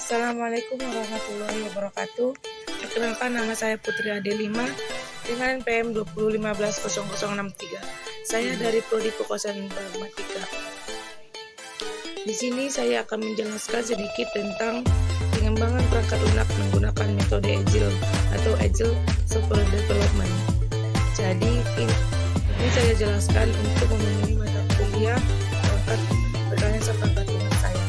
Assalamualaikum warahmatullahi wabarakatuh. Perkenalkan, nama saya Putri Adelima dengan PM 20150063. Saya dari Prodi Kokosan Informatika. Di sini saya akan menjelaskan sedikit tentang pengembangan perangkat lunak menggunakan metode Agile atau Agile Software Development. Jadi ini saya jelaskan untuk memenuhi mata kuliah perkembangan perangkat lunak saya.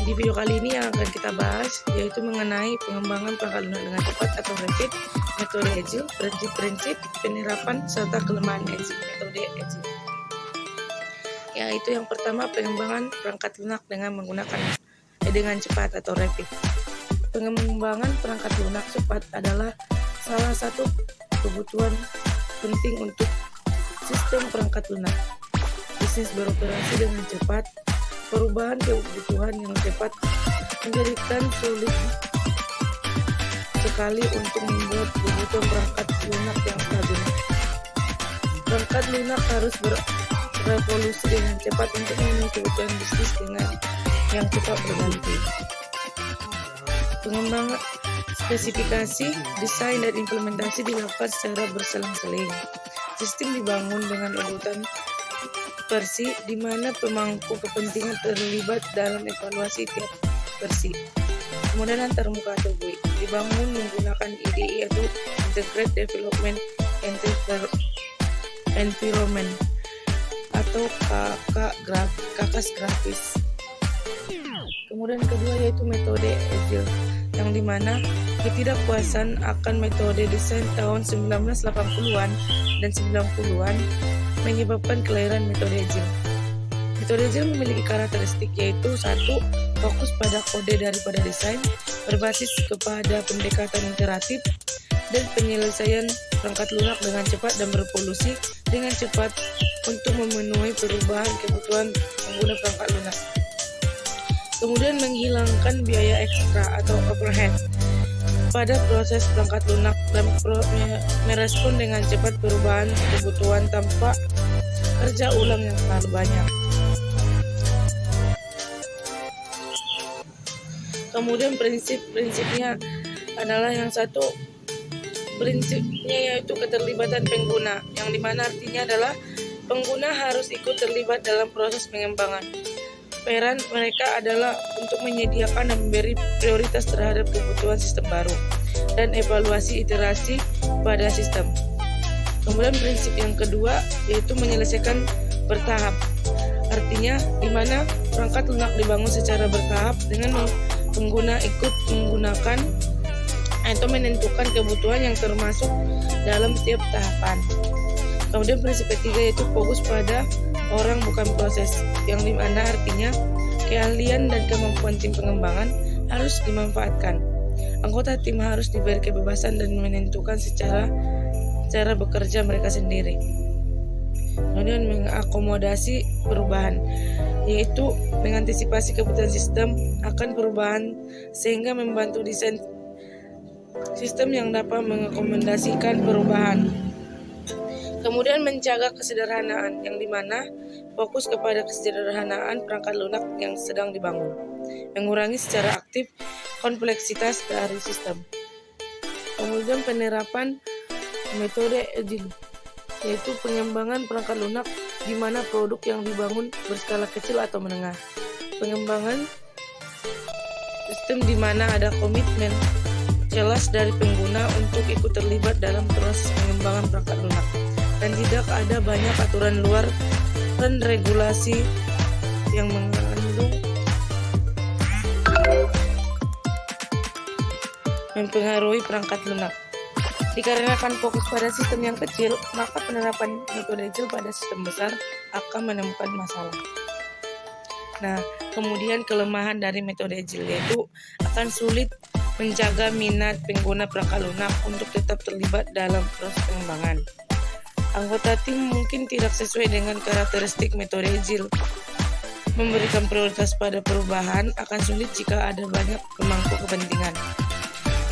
Di video kali ini yang akan kita bahas yaitu mengenai pengembangan perangkat lunak dengan cepat atau rapid, metode Agile, prinsip-prinsip, penerapan serta kelemahan metode Agile. Yaitu yang pertama, pengembangan perangkat lunak dengan cepat atau rapid. Pengembangan perangkat lunak cepat adalah salah satu kebutuhan penting untuk sistem perangkat lunak. Bisnis beroperasi dengan cepat. Perubahan kebutuhan yang cepat menjadikan sulit sekali untuk membuat kebutuhan perangkat lunak yang stabil. Perangkat lunak harus berevolusi dengan cepat untuk memenuhi kebutuhan bisnis dengan yang cepat berganti. Pengembangan spesifikasi, desain, dan implementasi dilakukan secara berselang-seling. Sistem dibangun dengan urutan versi di mana pemangku kepentingan terlibat dalam evaluasi tiap versi. Kemudian antarmuka atau GUI dibangun menggunakan IDE atau Integrated Development Environment atau kakas grafis. Kemudian kedua yaitu metode Agile, yang dimana ketidakpuasan akan metode desain tahun 1980-an dan 90-an menyebabkan kelahiran metode Agile. Metode Agile memiliki karakteristik yaitu 1. Fokus pada kode daripada desain, berbasis kepada pendekatan iteratif, dan penyelesaian perangkat lunak dengan cepat dan berevolusi dengan cepat untuk memenuhi perubahan kebutuhan pengguna perangkat lunak. Kemudian menghilangkan biaya ekstra atau overhead pada proses perangkat lunak dan merespon dengan cepat perubahan kebutuhan tanpa kerja ulang yang terlalu banyak. Kemudian prinsipnya adalah yang satu, prinsipnya yaitu keterlibatan pengguna, yang dimana artinya adalah pengguna harus ikut terlibat dalam proses pengembangan. Peran mereka adalah untuk menyediakan dan memberi prioritas terhadap kebutuhan sistem baru dan evaluasi iterasi pada sistem. Kemudian prinsip yang kedua yaitu menyelesaikan bertahap. Artinya di mana perangkat lunak dibangun secara bertahap dengan pengguna ikut menggunakan atau menentukan kebutuhan yang termasuk dalam setiap tahapan. Kemudian prinsip ketiga yaitu fokus pada orang bukan proses, yang dimana artinya keahlian dan kemampuan tim pengembangan harus dimanfaatkan. Anggota tim harus diberi kebebasan dan menentukan cara bekerja mereka sendiri. Kemudian mengakomodasi perubahan, yaitu mengantisipasi kebutuhan sistem akan perubahan sehingga membantu desain sistem yang dapat mengakomodasikan perubahan. Kemudian menjaga kesederhanaan, yang dimana fokus kepada kesederhanaan perangkat lunak yang sedang dibangun, mengurangi secara aktif kompleksitas dari sistem. Kemudian penerapan metode Agile, yaitu pengembangan perangkat lunak di mana produk yang dibangun berskala kecil atau menengah. Pengembangan sistem di mana ada komitmen jelas dari pengguna untuk ikut terlibat dalam proses pengembangan perangkat lunak, dan tidak ada banyak aturan luar dan regulasi yang mengandung mempengaruhi perangkat lunak. Dikarenakan fokus pada sistem yang kecil, maka penerapan metode Agile pada sistem besar akan menemukan masalah. Nah, kemudian kelemahan dari metode Agile yaitu akan sulit menjaga minat pengguna perangkat lunak untuk tetap terlibat dalam proses pengembangan. Anggota tim mungkin tidak sesuai dengan karakteristik metode Agile. Memberikan prioritas pada perubahan akan sulit jika ada banyak pemangku kepentingan.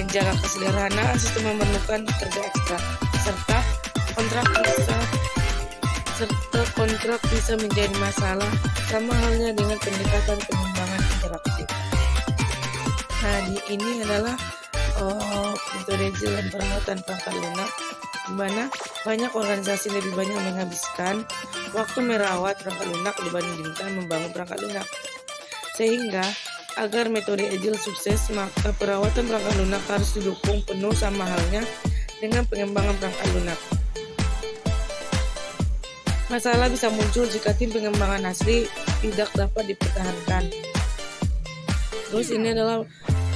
Menjaga kesederhanaan sistem memerlukan kerja ekstra, serta kontrak bisa menjadi masalah, sama halnya dengan pendekatan pengembangan interaktif. Nah, ini adalah metode agile dan perawatan perangkat lunak, di mana banyak organisasi lebih banyak menghabiskan waktu merawat perangkat lunak dibandingkan membangun perangkat lunak. Sehingga agar metode agile sukses, maka perawatan perangkat lunak harus didukung penuh sama halnya dengan pengembangan perangkat lunak. Masalah bisa muncul jika tim pengembangan asli tidak dapat dipertahankan. Terus ini adalah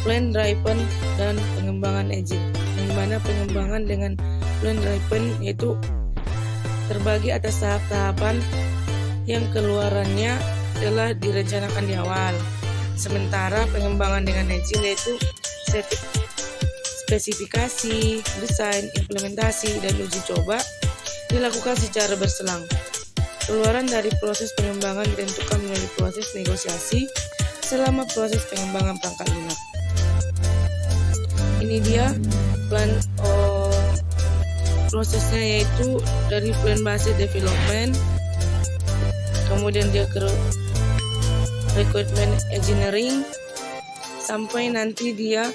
plan driven dan pengembangan agile, yang mana pengembangan dengan plan driven yaitu terbagi atas tahap-tahapan yang keluarannya telah direncanakan di awal. Sementara pengembangan dengan agile yaitu spesifikasi, desain, implementasi, dan uji coba dilakukan secara berselang. Keluaran dari proses pengembangan ditentukan melalui proses negosiasi selama proses pengembangan perangkat lunak. Ini dia plan prosesnya, yaitu dari plan base development, kemudian dia ke requirement engineering, sampai nanti dia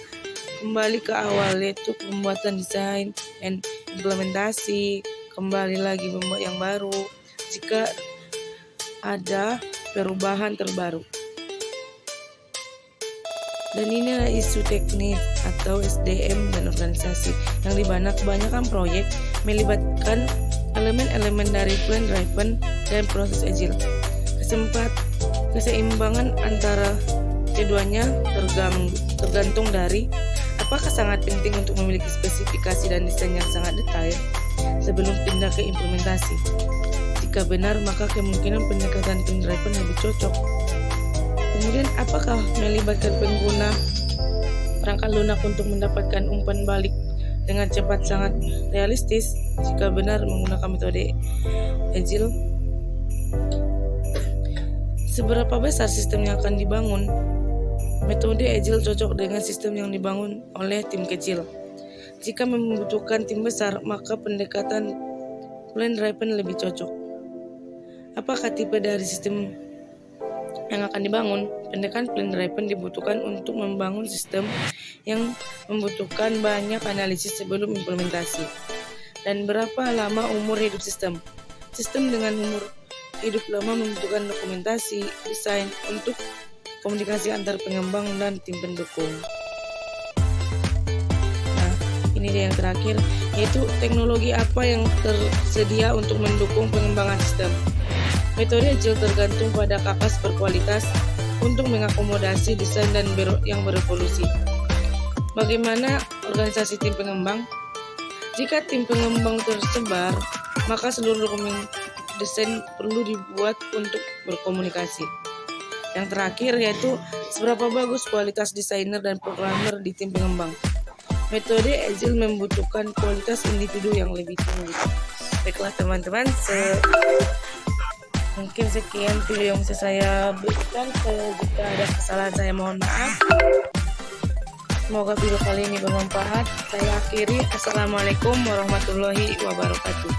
kembali ke awal, yaitu pembuatan desain dan implementasi, kembali lagi membuat yang baru jika ada perubahan terbaru. Dan ini adalah isu teknis atau SDM dan organisasi, yang dimana kebanyakan proyek melibatkan elemen-elemen dari plan driven dan proses agile. Keseimbangan antara keduanya tergantung dari apakah sangat penting untuk memiliki spesifikasi dan desain yang sangat detail sebelum pindah ke implementasi. Jika benar, maka kemungkinan pendekatan plan driven lebih cocok. Kemudian, apakah melibatkan pengguna perangkat lunak untuk mendapatkan umpan balik dengan cepat sangat realistis jika benar menggunakan metode agile? Seberapa besar sistem yang akan dibangun? Metode agile cocok dengan sistem yang dibangun oleh tim kecil. Jika membutuhkan tim besar, maka pendekatan plan driven lebih cocok. Apakah tipe dari sistem yang akan dibangun? Pendekatan plan driven dibutuhkan untuk membangun sistem yang membutuhkan banyak analisis sebelum implementasi. Dan berapa lama umur hidup sistem? Sistem dengan umur hidup lama membutuhkan dokumentasi, desain untuk komunikasi antar pengembang dan tim pendukung. Nah, ini dia yang terakhir, yaitu teknologi apa yang tersedia untuk mendukung pengembangan sistem. Metode agile tergantung pada kapas berkualitas untuk mengakomodasi desain dan yang berevolusi. Bagaimana organisasi tim pengembang? Jika tim pengembang tersebar, maka seluruh dokumen desain perlu dibuat untuk berkomunikasi. Yang terakhir yaitu seberapa bagus kualitas desainer dan programmer di tim pengembang. Metode agile membutuhkan kualitas individu yang lebih tinggi. Baiklah teman-teman, mungkin sekian video yang bisa saya berikan. Jika ada kesalahan saya mohon maaf. Semoga video kali ini bermanfaat. Saya akhiri. Assalamualaikum warahmatullahi wabarakatuh.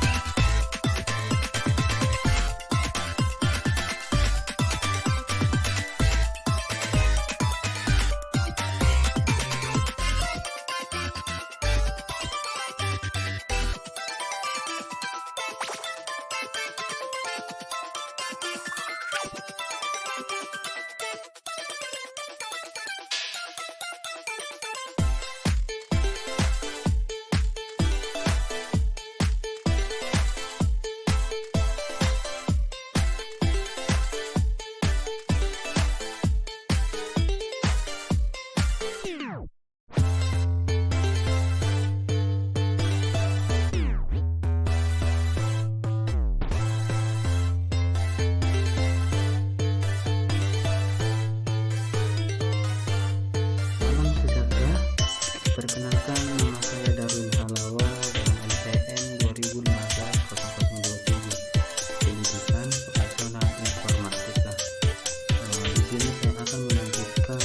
Perkenalkan, nama saya Darwin Halawa dengan NPM 2015-0027, pendidikan vokasional informatika. Di sini saya akan melanjutkan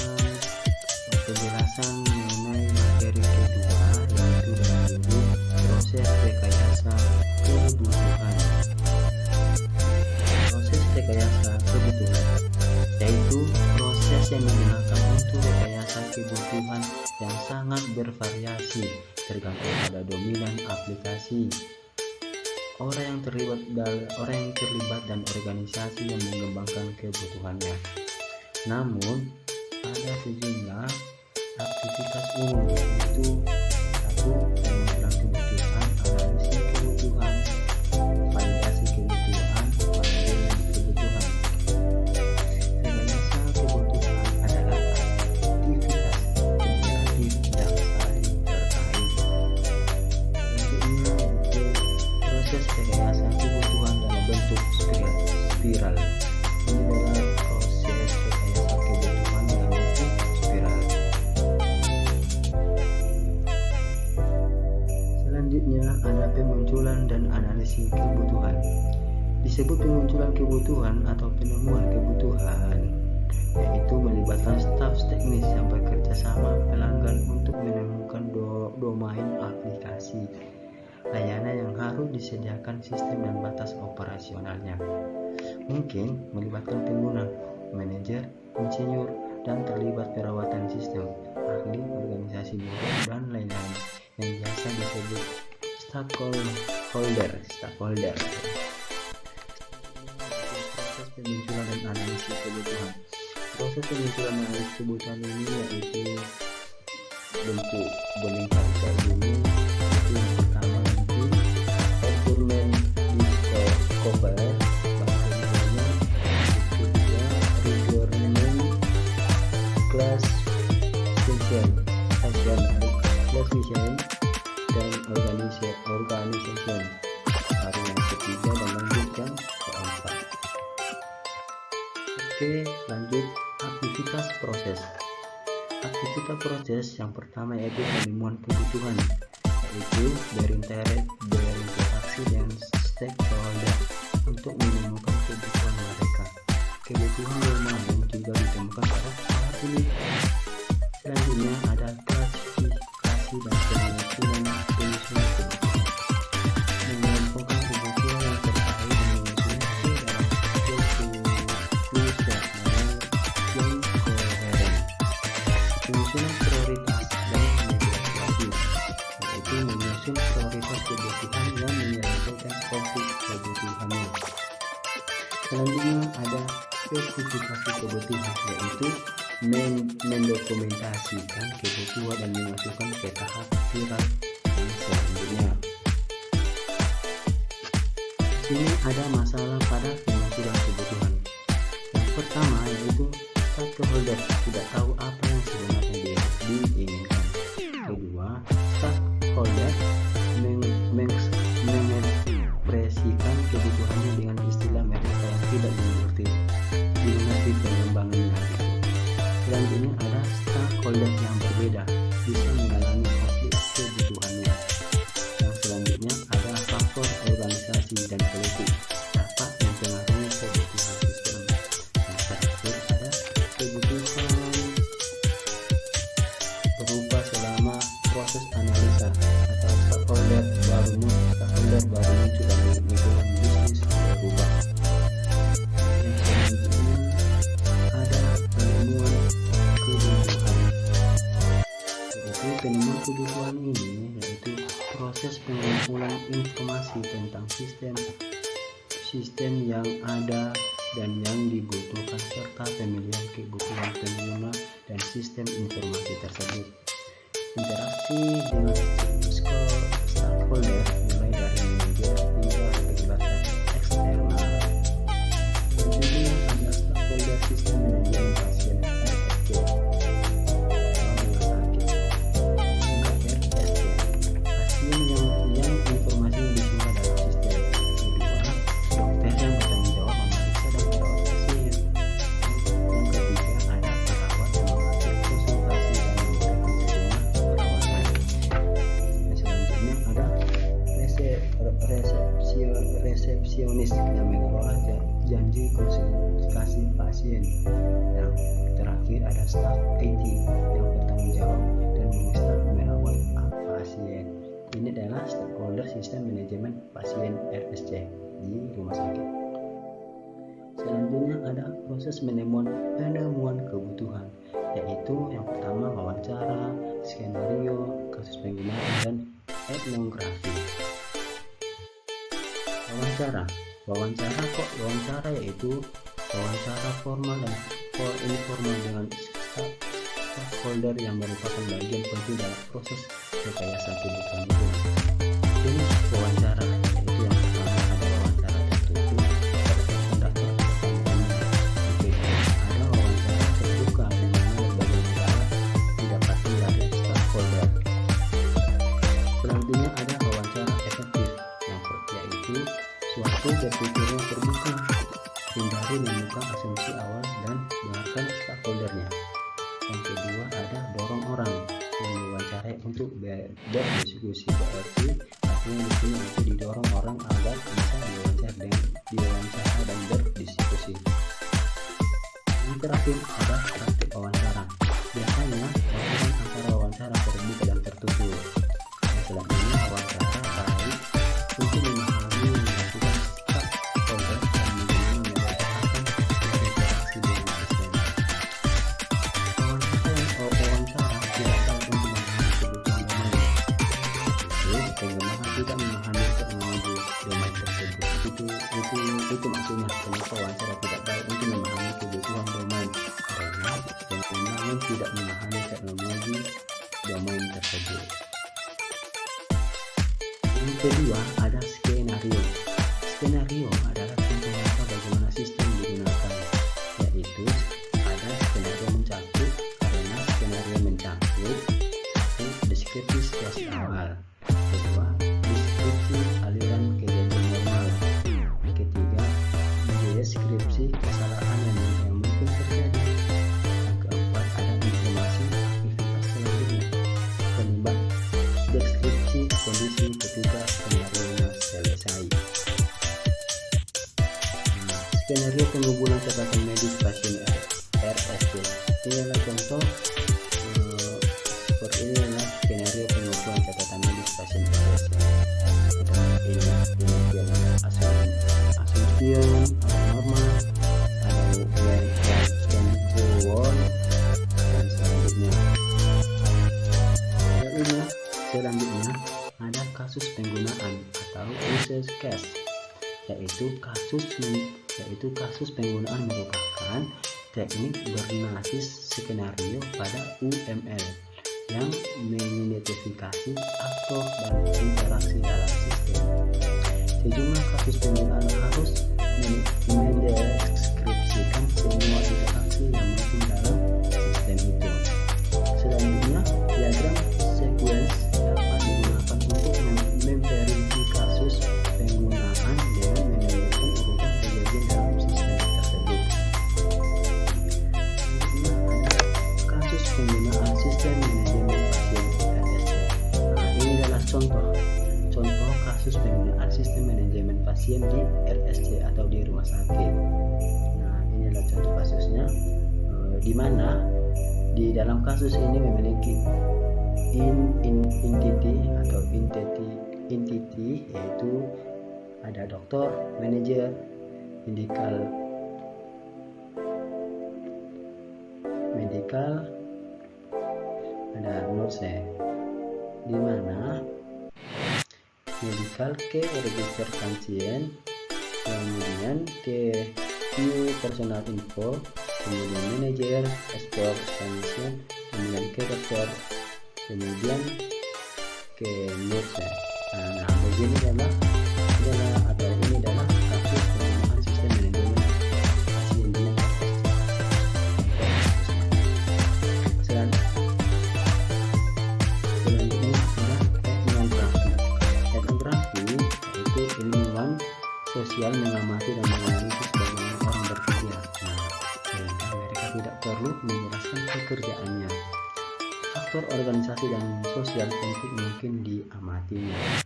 penjelasan mengenai materi kedua, yaitu dengan judul proses rekayasa kebutuhan. Proses rekayasa kebutuhan yaitu proses yang digunakan untuk suatu rekayasa kebutuhan yang sangat bervariasi tergantung pada dominan aplikasi, orang yang terlibat dan organisasi yang mengembangkan kebutuhannya. Namun, ada sejumlah aktivitas umum, yaitu 1. Pengumpulan kebutuhan, analisis kebutuhan, validasi kebutuhan, manajemen kebutuhan. Rekayasa kebutuhan adalah aktivitas kumulatif yang saling terkait. Selanjutnya yaitu proses rekayasa kebutuhan dalam bentuk spiral. Ini adalah proses rekayasa kebutuhan dalam bentuk spiral. Selanjutnya ada pemunculan dan analisis kebutuhan. Disebut pemunculan kebutuhan atau penemuan kebutuhan, yaitu melibatkan staf teknis yang bekerja sama pelanggan untuk menemukan domain aplikasi, layanan yang harus disediakan sistem dan batas operasionalnya. Mungkin melibatkan pengguna, manajer, insinyur, dan terlibat perawatan sistem, ahli, organisasi biro, dan lain-lain yang biasa disebut stakeholder. Proses pemunculan dan analisis kebutuhan. Proses pemunculan dan analisis kebutuhan ini yaitu bentuk boneka kayak gini. Itu yang pertama itu requirement discover, bahasa Inggrisnya. Kedua requirement classification dan organization. Baru yang ketiga dan lanjut yang keempat. Oke, lanjut aktivitas proses. Aktivitas proses yang pertama yaitu penemuan kebutuhan, yaitu berinteraksi dengan stakeholder untuk menemukan kebutuhan mereka. Kebutuhan bermain juga ditemukan pada tahap ini. Selanjutnya ada klasifikasi dan penyusunan kebutuhan. Mengumpulkan kebutuhan yang terkait dan menyusunnya dalam kluster yang koheren. Penyusunan prioritas dan negosiasi, yaitu menyusun prioritas kebutuhan yang menyelesaikan konflik kebutuhannya. Selanjutnya ada spesifikasi kebutuhan, yaitu mendokumentasikan kebutuhan dan memasukkan ke tahap spiral yang selanjutnya. Sini ada masalah pada pemunculan kebutuhan. Yang pertama yaitu stakeholder tidak tahu apa yang sebenarnya diinginkan. Kedua, stakeholder mengekspresikan kebutuhannya dengan istilah mereka yang tidak dimengerti pengembangannya. Selanjutnya ada stakeholder yang berbeda bisa mengalami konflik kebutuhannya. Yang selanjutnya ada faktor organisasi dan politik dapat mempengaruhi kebutuhan sistem. Yang terakhir ada kebutuhan berubah selama proses analisa atau stakeholder baru muncul dan lingkungan bisnis berubah. Yang selanjutnya ada penemuan kebutuhan. Yaitu penemuan kebutuhan ini yaitu proses pengumpulan informasi tentang sistem yang ada dan yang dibutuhkan serta pemilihan kebutuhan pengguna dan sistem informasi tersebut. Interaksi dengan stakeholder mulai dari manajer hingga regulator eksternal. Selanjutnya ada stakeholder sistem manajemen pasien RSC rumah sakit, RSC pasien yang informasi disimpan dalam sistem. Kedua, dokter yang bertanggung jawab memeriksa dan merawat pasien. Yang ketiga ada perawat yang mengatur konsultasi dan memberikan sejumlah perawatan. Dan selanjutnya ada resepsionis yang mengelola janji konsultasi pasien. Yang terakhir ada staf IT yang bertanggung jawab dan menginstal merawat pasien. Ini adalah stakeholder sistem manajemen pasien RSC di rumah sakit. Selanjutnya ada proses penemuan kebutuhan, yaitu Wawancara. Wawancara kok wawancara, yaitu wawancara formal dan informal dengan stakeholder yang merupakan bagian penting dalam proses rekayasa kebutuhan itu. Jenis wawancara, yaitu yang pertama ada wawancara tertutup pada pendaftar pertanyaannya. Ada wawancara terbuka di mana berbagai masalah didapatkan dari stakeholder. Selanjutnya ada wawancara efektif, yaitu suatu berpikirnya terbuka, hindari menemukan asumsi awal dan dengarkan stakeholdernya. Yang kedua ada dorong orang, yang diwawancarai untuk berdiskusi, berarti artinya di sini untuk didorong orang agar bisa diwawancara dan berdiskusi. Yang terakhir ada praktik wawancara. Biasanya lakukan antara wawancara terbuka dan tertutup. Selanjutnya wawancara baik untuk memahami melakukan stakeholder dan bagaimana menyelesaikan interaksi dengan sistem. Wawancara tidak tahu untuk memahami kebutuhan domain. Pengembang tidak memahami teknologi domain tersebut. Itu maksudnya kenapa wawancara tidak baik untuk memahami kebutuhan domain, karena pengembang tidak memahami teknologi domain tersebut. Yang kedua ada skenario. Skenario adalah contoh nyata bagaimana sistem digunakan, yaitu ada skenario mencakup, karena skenario mencakup satu, deskripsi situasi awal, kedua, deskripsi aliran kejadian normal, ketiga, deskripsi kesalahan yang mungkin terjadi, yang keempat ada informasi aktivitas selanjutnya, kelima, deskripsi kondisi ketika skenario selesai. Skenario penghubungan catatan medis pasien RSC. Ini adalah contoh seperti ini adalah skenario penghubungan catatan medis pasien RSC. Ini assumption, normal, ada when scan forward, dan selanjutnya. Selanjutnya ada kasus penggunaan atau use case, yaitu kasus penggunaan merupakan teknik berbasis skenario pada UML yang mengidentifikasi aktor dan interaksi dalam sistem. Sejumlah kasus penggunaan harus mendeskripsikan semua interaksi yang mungkin dalam sistem itu. Selanjutnya, diagram sequence dapat digunakan untuk memverifikasi kasus penggunaan dengan menunjukkan urutan kejadian dalam sistem tersebut. Kasus penggunaan sistem manajemen pasien RSC. Ini adalah contoh kasus penggunaan sistem manajemen pasien di RSC atau di rumah sakit. Ini adalah contoh kasusnya, di mana di dalam kasus ini memiliki entity, yaitu ada dokter, manajer, medical, ada nurse, di mana medical ke register pasien, kemudian ke view personal info, kemudian manager, export pasien, kemudian ke dokter, kemudian ke nurse. Nah, begini adalah kasus penggunaan sistem manajemen pasien di selanjutnya ada etnografi, yaitu ilmuwan sosial mengamati dan menganalisis bagaimana orang berpikir. Sehingga mereka tidak perlu menjelaskan pekerjaannya. Faktor organisasi dan sosial penting mungkin diamatinya.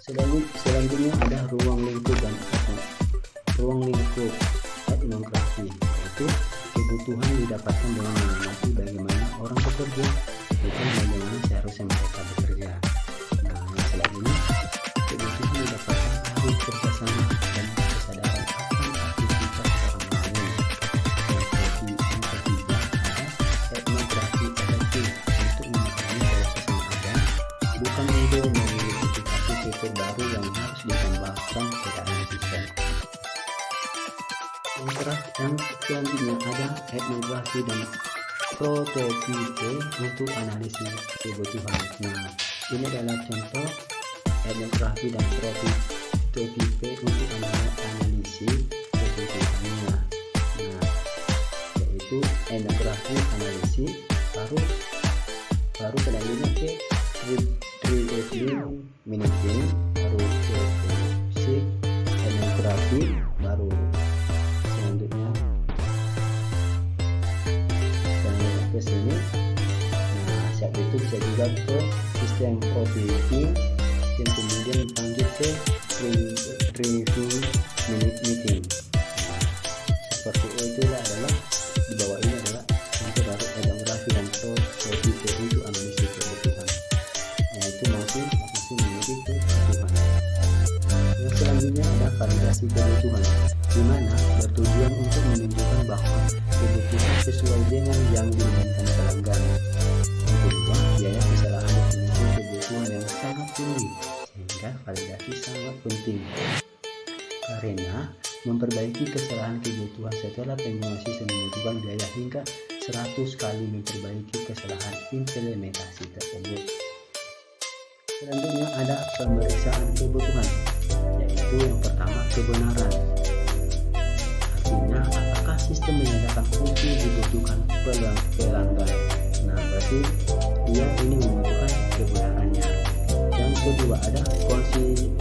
Selanjutnya ada ruang lingkup etnografi, yaitu kebutuhan didapatkan dengan mengamati bagaimana orang bekerja, bukan bagaimana seharusnya mereka bekerja. Selanjutnya kebutuhan didapatkan dari kerjasama dan kesadaran akan aktivitas orang lain. Yang ketiga ada etnografi efektif, untuk memahami proses yang ada, bukan untuk mengidentifikasi fitur baru yang harus ditambahkan ke etnografi dan prototipe untuk analisis kebutuhan. Nah, ini adalah contoh etnografi dan prototipe untuk analisis kebutuhannya. Nah, yaitu etnografi analisis, baru selanjutnya ke retrieving managing, baru ke fungsi etnografi, baru selanjutnya ke sini. Nah, saat itu bisa juga ke sistem prototyping, dan kemudian lanjut ke review meeting. Nah, seperti itu adalah di bawah ini adalah contoh dari etnografi dan prototipe untuk analisis kebutuhan. Nah, itu masih memiliki kebutuhan. Yang selanjutnya ada validasi kebutuhan, di mana bertujuan untuk menunjukkan bahwa kebutuhan sesuai dengan yang diinginkan pelanggan. Yang kedua, biaya kesalahan definisi kebutuhan yang sangat tinggi, sehingga validasi sangat penting. Karena memperbaiki kesalahan kebutuhan setelah pengguna sistem membutuhkan biaya hingga 100 kali memperbaiki kesalahan implementasi tersebut. Selanjutnya ada pemeriksaan kebutuhan, yaitu yang pertama kebenaran. Artinya apakah sistem menyediakan fungsi dibutuhkan pelanggan. Nah, berarti dia ini membutuhkan kebenarannya. Yang kedua ada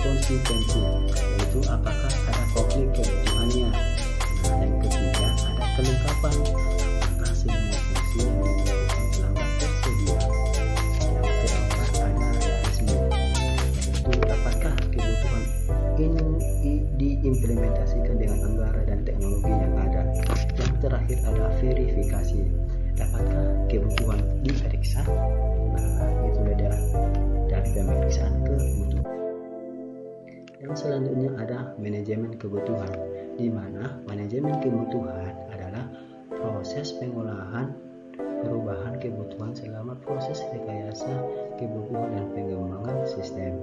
konsistensi, yaitu apakah ada konflik kebutuhannya. Nah, yang ketiga ada kelengkapan, apakah semua fungsi yang dibutuhkan pelanggan tersedia. Yang keempat ada realisme, yaitu apakah kebutuhan ini diimplementasikan dengan anggaran dan teknologi yang ada. Yang terakhir ada verifikasi, dapatkah kebutuhan diperiksa. Nah, itu adalah dari pemeriksaan kebutuhan. Yang selanjutnya ada manajemen kebutuhan, di mana manajemen kebutuhan adalah proses pengolahan perubahan kebutuhan selama proses rekayasa kebutuhan dan pengembangan sistem.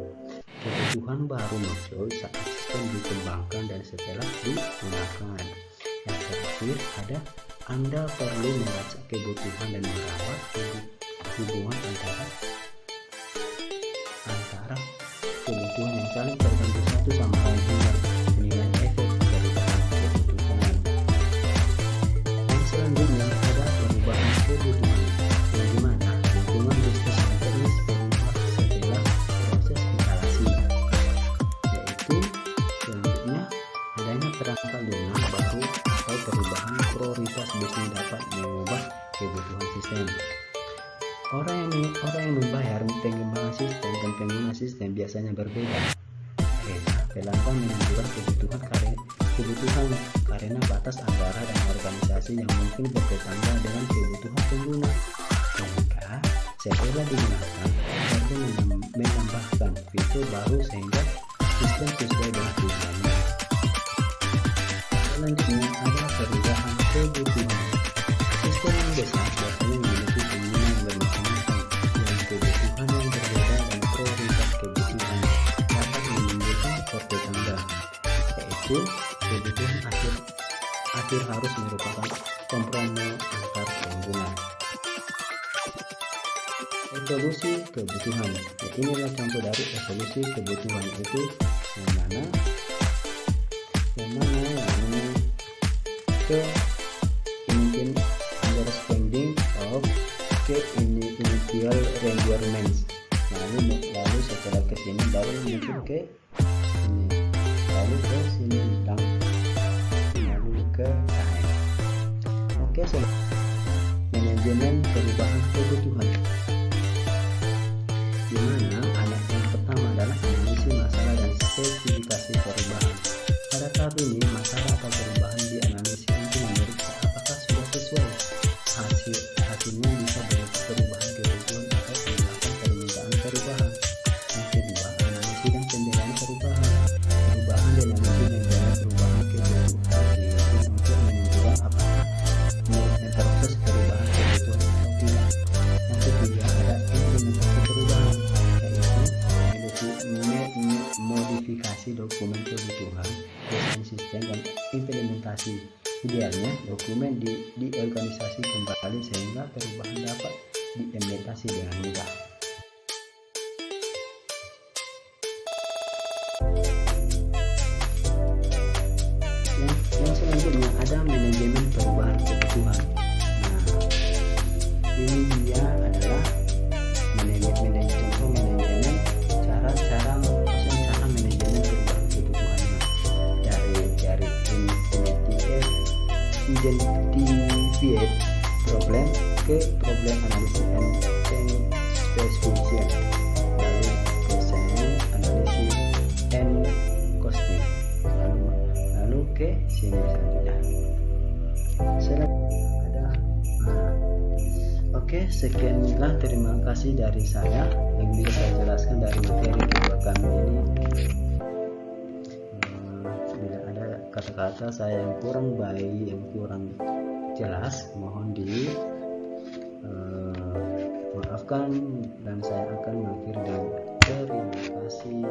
Kebutuhan baru muncul saat sistem dikembangkan dan setelah digunakan. Yang terakhir ada Anda perlu melacak kebutuhan dan merawat hubungan antara kebutuhan yang saling tergantung satu sama lain hingga menilai efek perubahan kebutuhan. Yang selanjutnya ada perubahan kebutuhan, bagaimana lingkungan bisnis yang terus berubah setelah proses instalasi, yaitu selanjutnya adanya perangkat lunak baru atau perubahan prioritas bisnis dapat mengubah kebutuhan sistem. Orang yang membayar pengembangan sistem dan pengguna sistem biasanya berbeda. Pelanggan menentukan kebutuhan karena batas anggaran dan organisasi yang mungkin bertetangga dengan kebutuhan pengguna. Maka setelah digunakan, perlu menambahkan fitur baru sehingga sistem sesuai dengan tujuannya. Selanjutnya ada perubahan kebutuhan. Sistem yang besar biasanya memiliki pengguna yang bermacam-macam, yang kebutuhan yang berbeda dan prioritas kebutuhan dapat menimbulkan pertetangga, yaitu kebutuhan akhir harus merupakan kompromi antar pengguna. Evolusi kebutuhan, ya, inilah contoh dari evolusi kebutuhan, itu yang mana ke understanding of ke initial requirements. Lalu setelah ke sini baru muncul ke sini, lalu ke sini lalu ke time. Oke, manajemen perubahan kebutuhan, di mana yang pertama adalah analisis masalah dan spesifikasi perubahan. Pada tahap ini masalah atau perubahan dianalisis untuk memeriksa apakah sudah sesuai. Hasilnya bisa berupa perubahan kebutuhan atau penolakan permintaan perubahan. Yang kedua, analisis dan pembelaan perubahan. Perubahan dan analisis dan perubahan kebutuhan dilakukan untuk menentukan apakah proses perubahan kebutuhan atau tidak. Yang ketiga ada implementasi perubahan, yaitu dokumen di organisasi kembali sehingga perubahan dapat diimplementasi dengan mudah. Yang selanjutnya ada manajemen perubahan kebutuhan. Nah, ini dia adalah manajemen cara manajemen perubahan kebutuhannya dari identify problem ke problem analisis and specification, lalu ke analisis and costing, lalu ke sini selanjutnya ada. Oke, sekianlah, terima kasih dari saya yang bisa saya jelaskan dari materi kedua kami ini. Bila ada kata-kata saya yang kurang baik, yang kurang jelas, mohon maafkan, dan saya akan mengakhiri dengan terima kasih.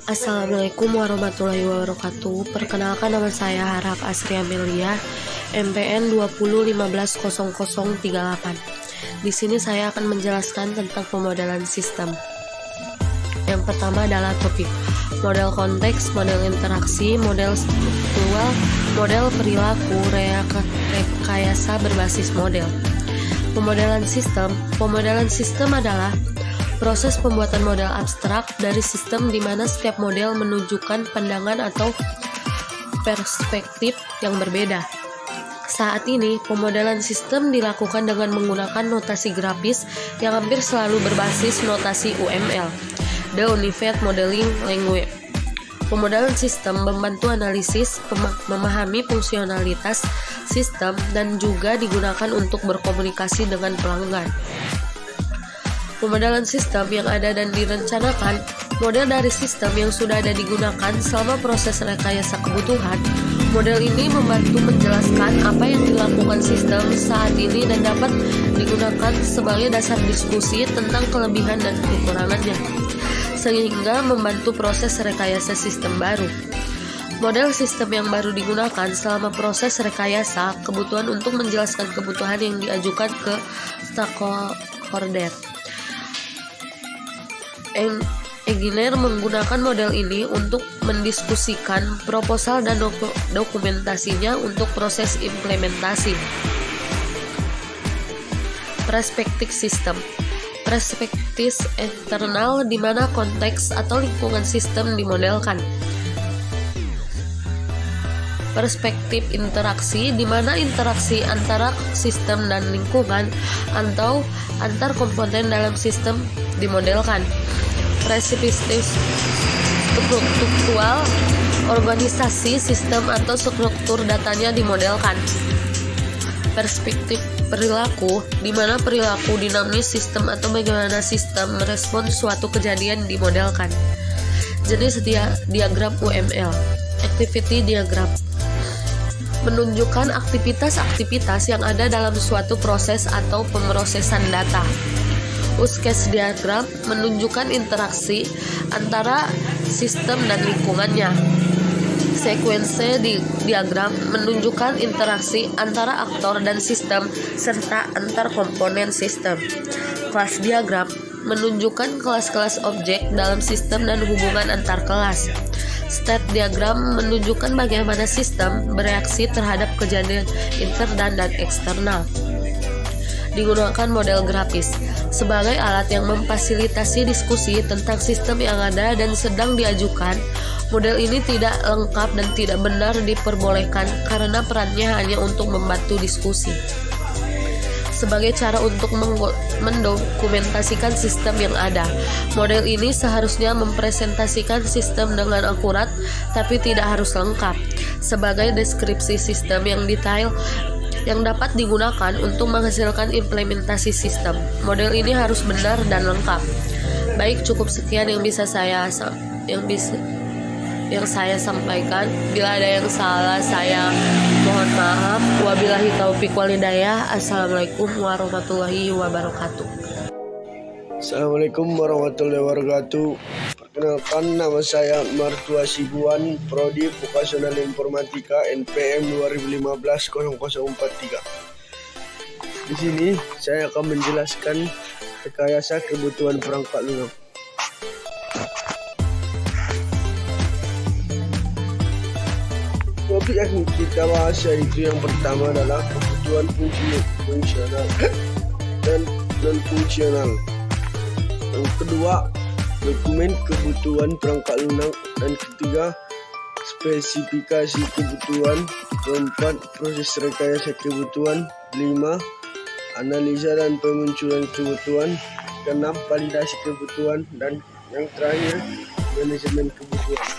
Assalamualaikum warahmatullahi wabarakatuh. Perkenalkan, nama saya Harap Asri Amelia, MPN 20150038. Di sini saya akan menjelaskan tentang pemodelan sistem. Yang pertama adalah topik model konteks, model interaksi, model struktural, model perilaku, rekayasa berbasis model. Pemodelan sistem adalah proses pembuatan model abstrak dari sistem di mana setiap model menunjukkan pandangan atau perspektif yang berbeda. Saat ini, pemodelan sistem dilakukan dengan menggunakan notasi grafis yang hampir selalu berbasis notasi UML, The Unified Modeling Language. Pemodelan sistem membantu analisis, memahami fungsionalitas sistem, dan juga digunakan untuk berkomunikasi dengan pelanggan. Pemodelan sistem yang ada dan direncanakan, model dari sistem yang sudah ada digunakan selama proses rekayasa kebutuhan. Model ini membantu menjelaskan apa yang dilakukan sistem saat ini dan dapat digunakan sebagai dasar diskusi tentang kelebihan dan kekurangannya, sehingga membantu proses rekayasa sistem baru. Model sistem yang baru digunakan selama proses rekayasa kebutuhan untuk menjelaskan kebutuhan yang diajukan ke stakeholder. Engineer menggunakan model ini untuk mendiskusikan proposal dan dokumentasinya untuk proses implementasi. Perspektif sistem. Perspektif internal di mana konteks atau lingkungan sistem dimodelkan. Perspektif interaksi di mana interaksi antara sistem dan lingkungan atau antar komponen dalam sistem dimodelkan. Perspektif struktural, organisasi sistem atau struktur datanya dimodelkan. Perspektif perilaku, di mana perilaku dinamis sistem atau bagaimana sistem merespons suatu kejadian dimodelkan. Jenis diagram UML. Activity diagram menunjukkan aktivitas-aktivitas yang ada dalam suatu proses atau pemrosesan data. Use case diagram menunjukkan interaksi antara sistem dan lingkungannya. Sequence diagram menunjukkan interaksi antara aktor dan sistem serta antar komponen sistem. Kelas diagram menunjukkan kelas-kelas objek dalam sistem dan hubungan antar kelas. State diagram menunjukkan bagaimana sistem bereaksi terhadap kejadian internal dan eksternal. Digunakan model grafis sebagai alat yang memfasilitasi diskusi tentang sistem yang ada dan sedang diajukan. Model ini tidak lengkap dan tidak benar diperbolehkan karena perannya hanya untuk membantu diskusi. Sebagai cara untuk mendokumentasikan sistem yang ada, model ini seharusnya mempresentasikan sistem dengan akurat, tapi tidak harus lengkap. Sebagai deskripsi sistem yang detail yang dapat digunakan untuk menghasilkan implementasi sistem, model ini harus benar dan lengkap. Baik, cukup sekian yang saya sampaikan. Bila ada yang salah, saya mohon maaf. Wabillahi taufiq wal hidayah. Assalamualaikum warahmatullahi wabarakatuh. Assalamualaikum warahmatullahi wabarakatuh. Perkenalkan, nama saya Martua Sibuan, Prodi Vokasional Informatika NPM 2015-0043. Di sini saya akan menjelaskan rekayasa kebutuhan perangkat lunak. Topik yang kita bahas yaitu yang pertama adalah kebutuhan fungsional dan non-fungsional. Yang kedua, dokumen kebutuhan perangkat lunak, dan ketiga, spesifikasi kebutuhan. Keempat, proses rekayasa kebutuhan. 5, analisa dan pemunculan kebutuhan. Keenam, validasi kebutuhan, dan yang terakhir, manajemen kebutuhan.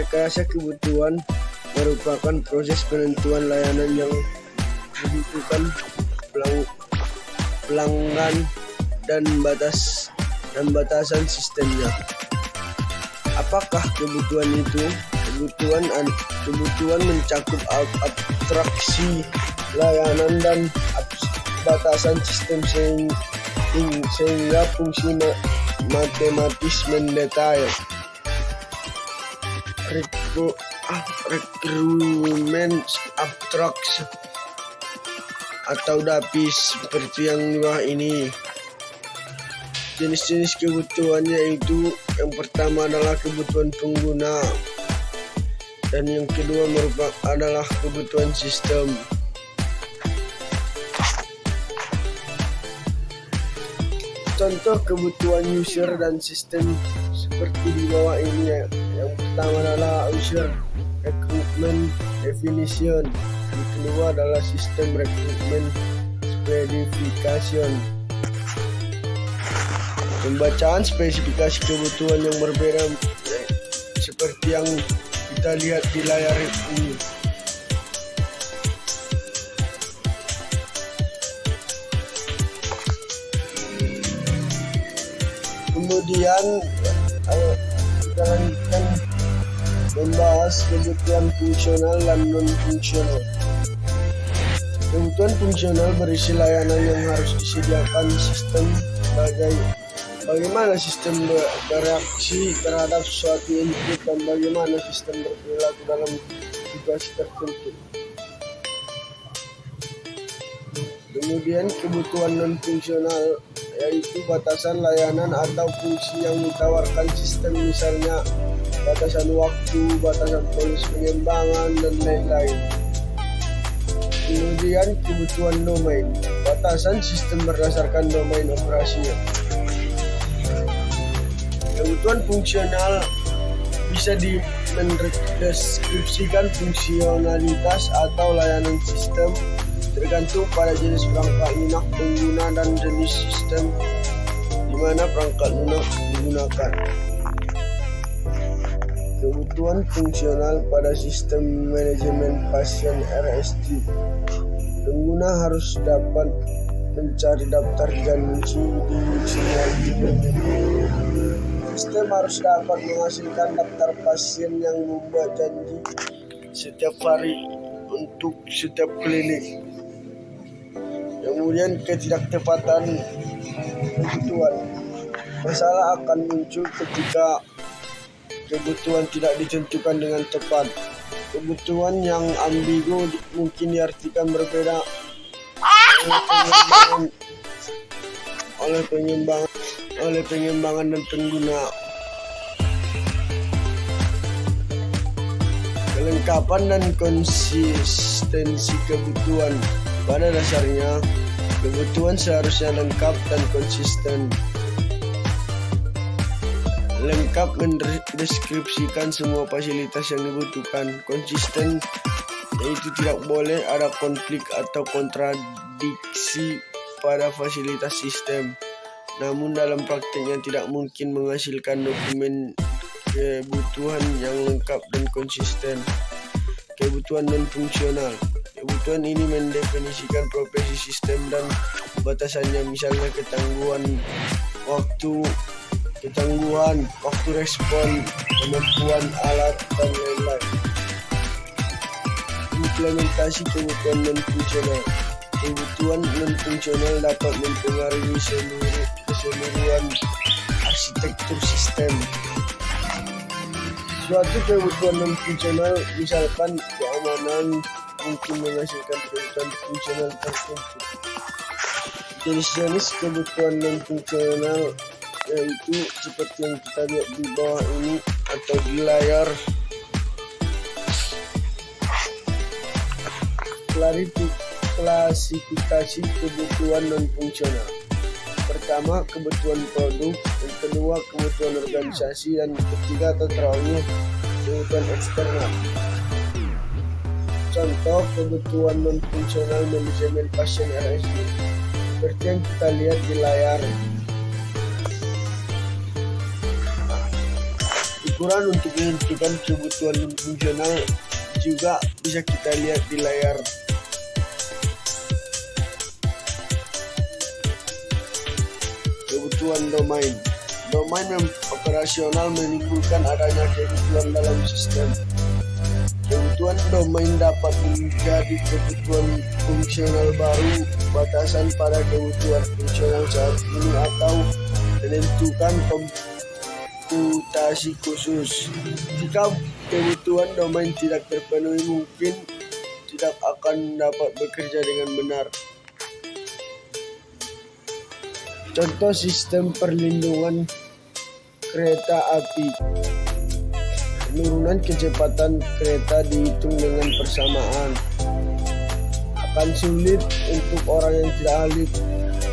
Rekayasa kebutuhan merupakan proses penentuan layanan yang dibutuhkan pelanggan dan batasan sistemnya. Apakah kebutuhan itu? Kebutuhan mencakup abstraksi layanan dan batasan sistem sehingga fungsi matematis mendetail. Requirement abstract atau DAPIS seperti yang di bawah ini. Jenis-jenis kebutuhan yaitu yang pertama adalah kebutuhan pengguna, dan yang kedua adalah kebutuhan sistem. Contoh kebutuhan user dan sistem seperti di bawah ini ya. Yang pertama adalah user recruitment definition, yang kedua adalah sistem recruitment specification. Pembacaan spesifikasi kebutuhan yang berbeda seperti yang kita lihat di layar ini. Kemudian kita lanjutkan membahas kebutuhan fungsional dan non-fungsional. Kebutuhan fungsional berisi layanan yang harus disediakan sistem bagaimana sistem bereaksi terhadap suatu input dan bagaimana sistem berperilaku dalam situasi tertentu. Kemudian kebutuhan non-fungsional yaitu batasan layanan atau fungsi yang ditawarkan sistem, misalnya batasan waktu, batasan polis pengembangan, dan lain-lain. Kemudian kebutuhan domain, batasan sistem berdasarkan domain operasinya. Kebutuhan fungsional bisa mendeskripsikan fungsionalitas atau layanan sistem tergantung pada jenis perangkat lunak pengguna dan jenis sistem di mana perangkat lunak digunakan. Kebutuhan fungsional pada sistem manajemen pasien RST. Pengguna harus dapat mencari daftar janji di semua tipe. Sistem harus dapat menghasilkan daftar pasien yang membuat janji setiap hari untuk setiap klinik. Kemudian ketidaktepatan kebutuhan. Masalah akan muncul ketika kebutuhan tidak ditentukan dengan tepat. Kebutuhan yang ambigu mungkin diartikan berbeda oleh pengembangan dan pengguna. Kelengkapan dan konsistensi kebutuhan. Pada dasarnya, kebutuhan seharusnya lengkap dan konsisten. Lengkap mendeskripsikan semua fasilitas yang dibutuhkan. Konsisten yaitu tidak boleh ada konflik atau kontradiksi pada fasilitas sistem. Namun dalam praktiknya tidak mungkin menghasilkan dokumen kebutuhan yang lengkap dan konsisten. Kebutuhan non-fungsional. Kebutuhan ini mendefinisikan profesi sistem dan batasannya, misalnya ketangguhan waktu respon, kemampuan alat, dan lain-lain. Implementasi kebutuhan non-fungsional. Kebutuhan non-fungsional dapat mempengaruhi keseluruhan arsitektur sistem. Suatu kebutuhan non-fungsional, misalkan keamanan, mungkin menghasilkan kebutuhan fungsional tertentu. Jenis-jenis kebutuhan non-fungsional yaitu seperti yang kita lihat di bawah ini atau di layar. Klasifikasi kebutuhan non-fungsional. Pertama, kebutuhan produk, yang kedua kebutuhan organisasi, dan ketiga atau terakhir kebutuhan eksternal. Contoh kebutuhan non-fungsional manajemen pasien RSUD seperti yang kita lihat di layar. Ukuran untuk menentukan kebutuhan non-fungsional juga bisa kita lihat di layar. Kebutuhan domain. Domain operasional menimbulkan adanya kebutuhan dalam sistem. Kebutuhan domain dapat menjadi kebutuhan fungsional baru, batasan pada kebutuhan fungsional saat ini, atau menentukan komputasi khusus. Jika kebutuhan domain tidak terpenuhi, mungkin tidak akan dapat bekerja dengan benar. Contoh sistem perlindungan kereta api. Penurunan kecepatan kereta dihitung dengan persamaan. Akan sulit untuk orang yang tidak ahli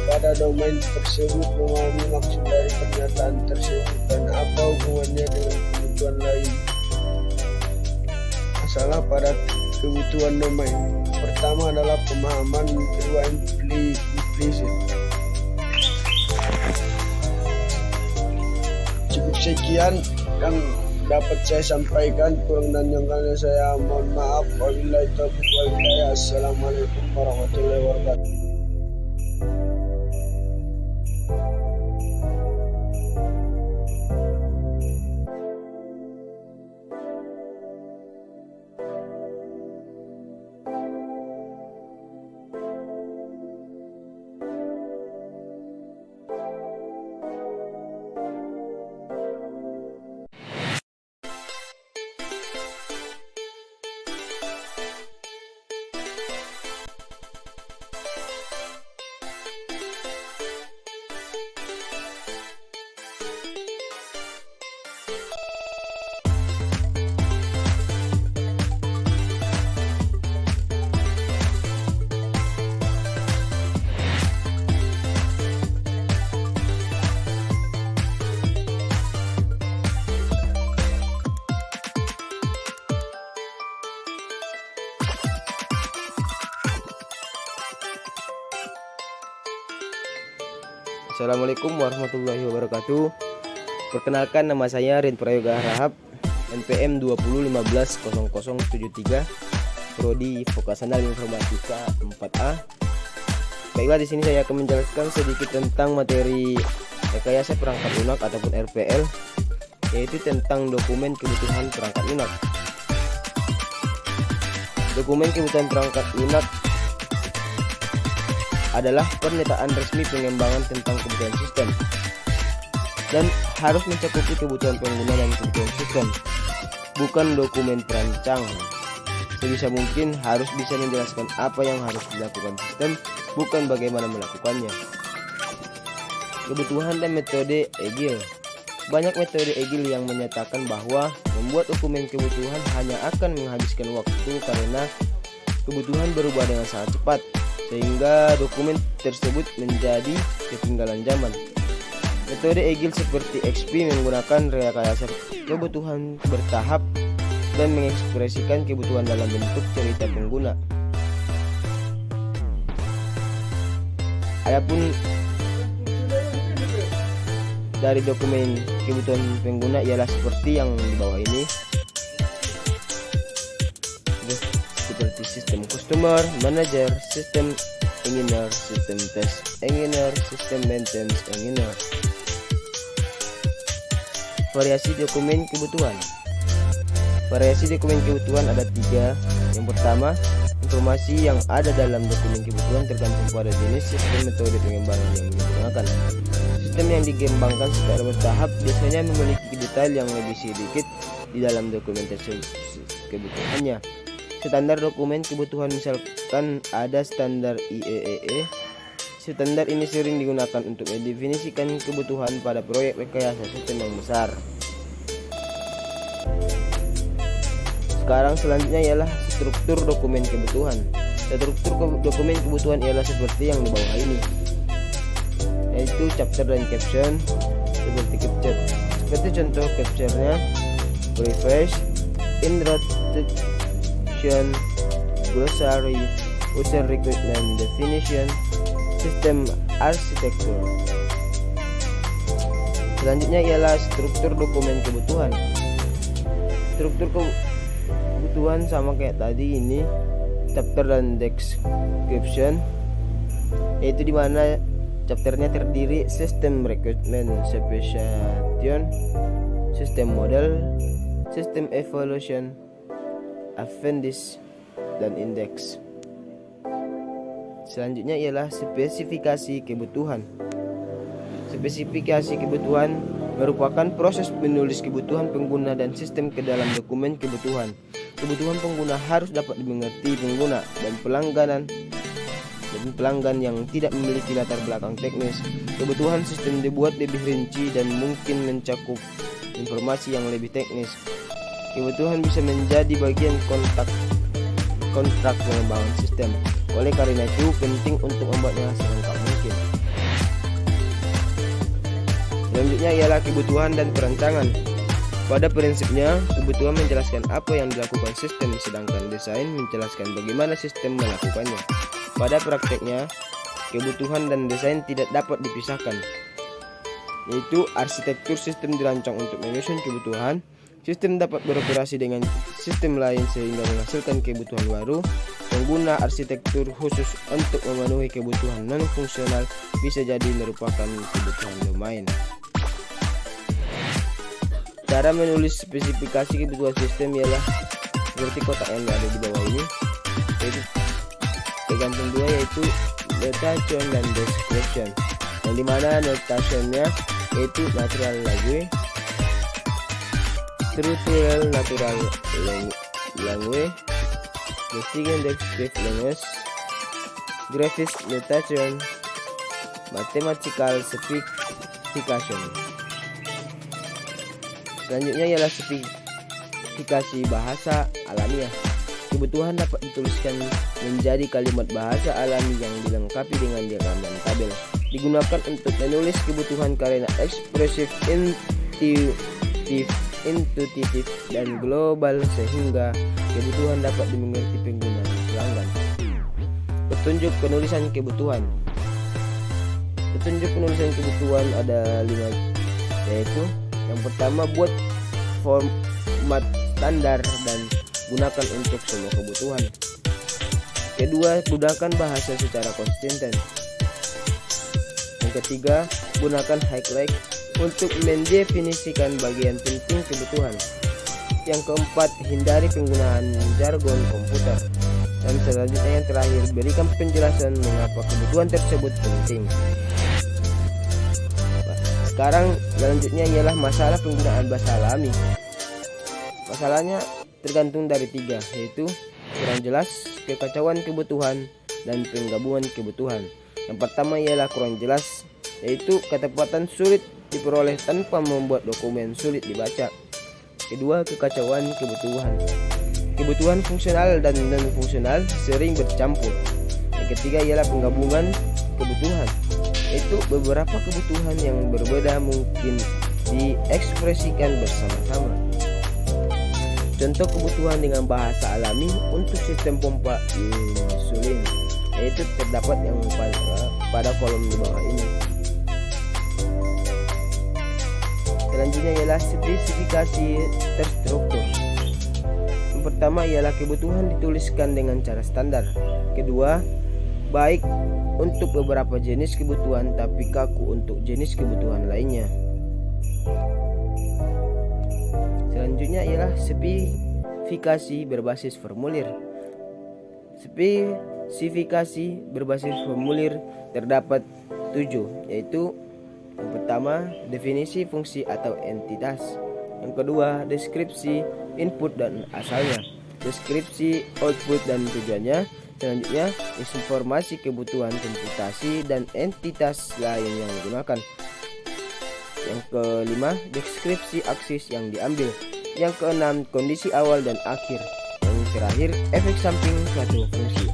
pada domain tersebut memahami maksud dari pernyataan tersebut dan apa hubungannya dengan kebutuhan lain. Masalah pada kebutuhan domain. Pertama adalah pemahaman, kedua implisit. Cukup sekian yang dapat saya sampaikan, kurang dan nyangkanya saya mohon maaf. Wabillahi taufiq wal hidayah. Assalamualaikum warahmatullahi wabarakatuh. Assalamualaikum warahmatullahi wabarakatuh. Perkenalkan, nama saya Rin Prayoga Harahap, NPM 20150073, Prodi Vokasional Informatika 4A. Baiklah, di sini saya akan menjelaskan sedikit tentang materi rekayasa perangkat lunak ataupun RPL, yaitu tentang dokumen kebutuhan perangkat lunak. Dokumen kebutuhan perangkat lunak adalah pernyataan resmi pengembangan tentang kebutuhan sistem dan harus mencakupi kebutuhan pengguna dan kebutuhan sistem, bukan dokumen perancang. Sebisa mungkin harus bisa menjelaskan apa yang harus dilakukan sistem, bukan bagaimana melakukannya. Kebutuhan dan metode EGIL. Banyak metode EGIL yang menyatakan bahwa membuat dokumen kebutuhan hanya akan menghabiskan waktu karena kebutuhan berubah dengan sangat cepat, sehingga dokumen tersebut menjadi ketinggalan zaman. Metode EGIL seperti XP menggunakan rekayasa kebutuhan bertahap dan mengekspresikan kebutuhan dalam bentuk cerita pengguna. Adapun dari dokumen kebutuhan pengguna ialah seperti yang di bawah ini, seperti sistem customer, manager, sistem engineer, sistem test engineer, sistem maintenance engineer. Variasi dokumen kebutuhan. Variasi dokumen kebutuhan ada 3. Yang pertama, informasi yang ada dalam dokumen kebutuhan tergantung pada jenis sistem metode pengembangan yang digunakan. Sistem yang dikembangkan secara bertahap biasanya memiliki detail yang lebih sedikit di dalam dokumentasi kebutuhannya. Standar dokumen kebutuhan misalkan ada standar IEEE. Standar ini sering digunakan untuk mendefinisikan kebutuhan pada proyek rekayasa sistem yang besar. Sekarang selanjutnya ialah struktur dokumen kebutuhan. Struktur dokumen kebutuhan ialah seperti yang di bawah ini, yaitu chapter dan caption. Seperti contoh capture-nya: preface, introduction, glossary, user requirement definition, sistem arsitektur. Selanjutnya ialah struktur dokumen kebutuhan. Struktur kebutuhan sama kayak tadi ini, chapter dan description, yaitu dimana chapternya terdiri sistem requirement specification, sistem model, sistem evaluation, appendix, dan index. Selanjutnya ialah spesifikasi kebutuhan. Spesifikasi kebutuhan merupakan proses menulis kebutuhan pengguna dan sistem ke dalam dokumen kebutuhan. Kebutuhan pengguna harus dapat dimengerti pengguna dan pelanggan yang tidak memiliki latar belakang teknis. Kebutuhan sistem dibuat lebih rinci dan mungkin mencakup informasi yang lebih teknis. Kebutuhan bisa menjadi bagian kontrak pengembangan sistem. Oleh karena itu penting untuk membuatnya selengkap mungkin. Selanjutnya ialah kebutuhan dan perancangan. Pada prinsipnya, kebutuhan menjelaskan apa yang dilakukan sistem, sedangkan desain menjelaskan bagaimana sistem melakukannya. Pada prakteknya, kebutuhan dan desain tidak dapat dipisahkan, yaitu arsitektur sistem dirancang untuk menyusun kebutuhan. Sistem dapat beroperasi dengan sistem lain sehingga menghasilkan kebutuhan baru. Pengguna arsitektur khusus untuk memenuhi kebutuhan non-fungsional bisa jadi merupakan kebutuhan domain. Cara menulis spesifikasi kebutuhan sistem ialah seperti kotak yang ada di bawah ini, yaitu tergantung dua, yaitu notation dan description, yang dimana notationnya yaitu natural language, structural natural language, Machine descriptive language, graphic notation, mathematical specification. Selanjutnya ialah spesifikasi bahasa alamiah. Kebutuhan dapat dituliskan menjadi kalimat bahasa alami yang dilengkapi dengan diagram dan tabel. Digunakan untuk menulis kebutuhan karena ekspresif, intuitif, dan global sehingga kebutuhan dapat dimengerti pengguna dan pelanggan. Petunjuk penulisan kebutuhan. Petunjuk penulisan kebutuhan ada 5, yaitu yang pertama, buat format standar dan gunakan untuk semua kebutuhan. Kedua, gunakan bahasa secara konsisten. Yang ketiga, gunakan highlight untuk mendefinisikan bagian penting kebutuhan. Yang keempat, hindari penggunaan jargon komputer. Dan selanjutnya yang terakhir, berikan penjelasan mengapa kebutuhan tersebut penting. Sekarang selanjutnya ialah masalah penggunaan bahasa alami. Masalahnya tergantung dari 3, yaitu kurang jelas, kekacauan kebutuhan, dan penggabungan kebutuhan. Yang pertama ialah kurang jelas, yaitu ketepatan sulit diperoleh tanpa membuat dokumen sulit dibaca. Kedua, kekacauan kebutuhan. Kebutuhan fungsional dan non-fungsional sering bercampur. Yang ketiga ialah penggabungan kebutuhan, yaitu beberapa kebutuhan yang berbeda mungkin diekspresikan bersama-sama. Contoh kebutuhan dengan bahasa alami untuk sistem pompa insulin, yaitu terdapat yang pada kolom di bawah ini. Selanjutnya ialah spesifikasi terstruktur. Yang pertama ialah kebutuhan dituliskan dengan cara standar. Kedua, baik untuk beberapa jenis kebutuhan tapi kaku untuk jenis kebutuhan lainnya. Selanjutnya ialah spesifikasi berbasis formulir. Spesifikasi berbasis formulir terdapat 7, yaitu Yang pertama, definisi fungsi atau entitas. Yang kedua, deskripsi input dan asalnya, deskripsi output dan tujuannya. Selanjutnya, informasi kebutuhan komputasi dan entitas lain yang digunakan. Yang kelima, deskripsi aksis yang diambil. Yang keenam, kondisi awal dan akhir. Yang terakhir, efek samping suatu fungsi.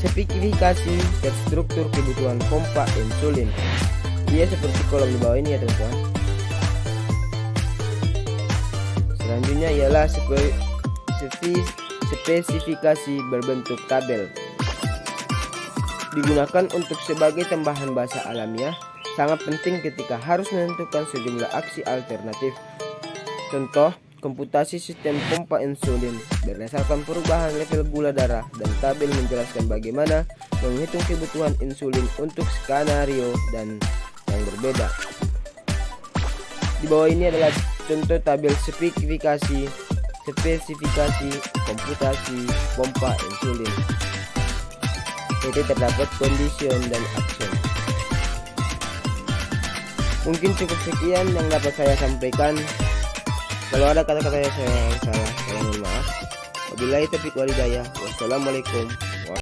Spesifikasi terstruktur kebutuhan pompa insulin. Ia seperti kolom di bawah ini ya teman-teman. Selanjutnya ialah spesifikasi berbentuk tabel. Digunakan untuk sebagai tambahan bahasa alamiah, sangat penting ketika harus menentukan sejumlah aksi alternatif. Contoh, komputasi sistem pompa insulin berdasarkan perubahan level gula darah, dan tabel menjelaskan bagaimana menghitung kebutuhan insulin untuk skenario dan yang berbeda. Di bawah ini adalah contoh tabel spesifikasi komputasi pompa insulin. Itu terdapat condition dan action. Mungkin cukup sekian yang dapat saya sampaikan. Kalau ada kata-kata yang saya salah, saya mohon maaf. Wabillahi taufiq wal hidayah. Wassalamualaikum